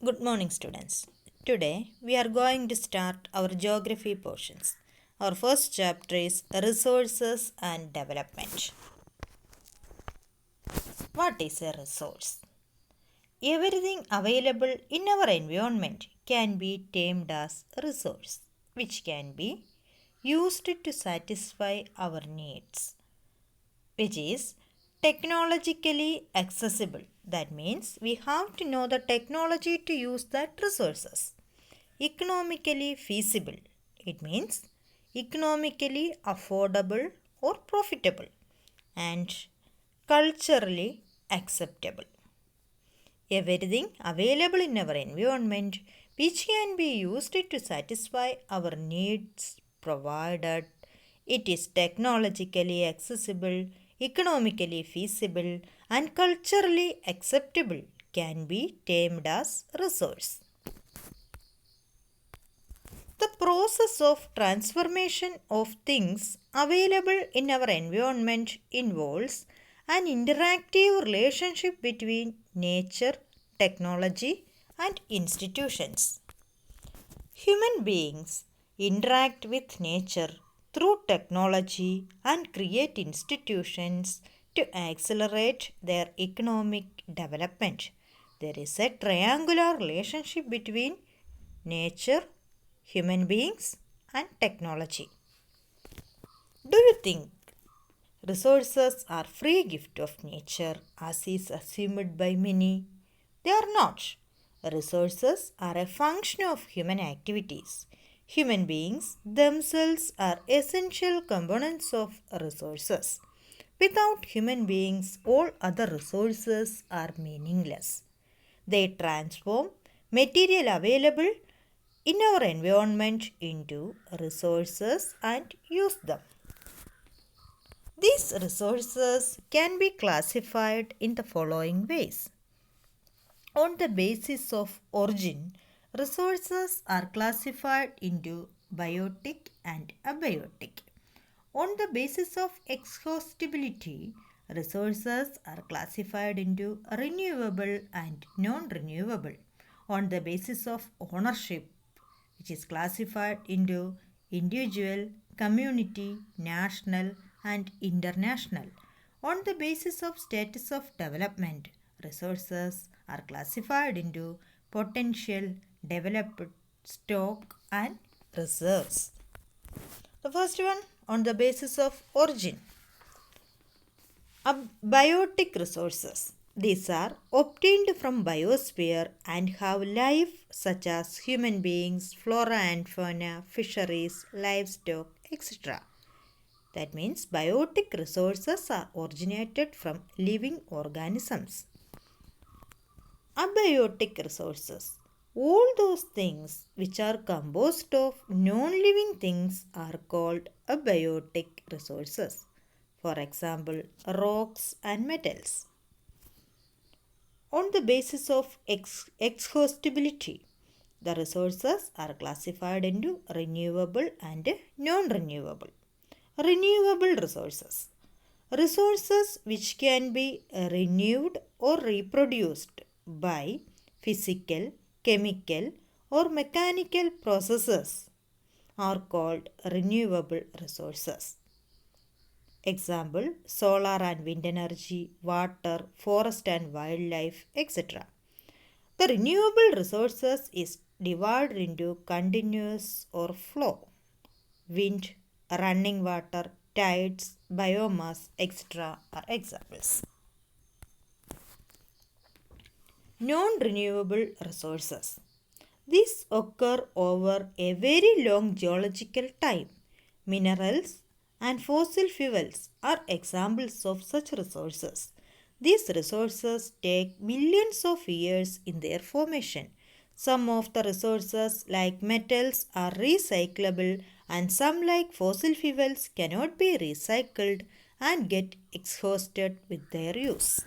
Good morning, students. Today we are going to start our geography portions. Our first chapter is Resources and Development. What is a resource? Everything available in our environment can be termed as a resource, which can be used to satisfy our needs, which is technologically accessible. That means we have to know the technology to use that resources. Economically feasible. It means economically affordable or profitable and culturally acceptable. Everything available in our environment which can be used to satisfy our needs provided it is technologically accessible, economically feasible, and culturally acceptable can be termed as resource. The process of transformation of things available in our environment involves an interactive relationship between nature, technology, and institutions. Human beings interact with nature through technology and create institutions to accelerate their economic development. There is a triangular relationship between nature, human beings, and technology. Do you think resources are free gift of nature as is assumed by many? They are not. Resources are a function of human activities. Human beings themselves are essential components of resources. Without human beings, all other resources are meaningless. They transform material available in our environment into resources and use them. These resources can be classified in the following ways. On the basis of origin, resources are classified into biotic and abiotic. On the basis of exhaustibility, resources are classified into renewable and non-renewable. On the basis of ownership, which is classified into individual, community, national, and international. On the basis of status of development, resources are classified into potential, developed, stock, and reserves. The first one on the basis of origin. Biotic resources. These are obtained from biosphere and have life such as human beings, flora and fauna, fisheries, livestock, etc. That means biotic resources are originated from living organisms. Abiotic resources. All those things which are composed of non-living things are called abiotic resources. For example, rocks and metals. On the basis of exhaustibility, the resources are classified into renewable and non-renewable. Renewable resources. Resources which can be renewed or reproduced by physical, chemical, or mechanical processes are called renewable resources. Example, solar and wind energy, water, forest and wildlife, etc. The renewable resources is divided into continuous or flow. Wind, running water, tides, biomass, etc. are examples. Non-renewable resources. These occur over a very long geological time. Minerals and fossil fuels are examples of such resources. These resources take millions of years in their formation. Some of the resources like metals are recyclable and some like fossil fuels cannot be recycled and get exhausted with their use.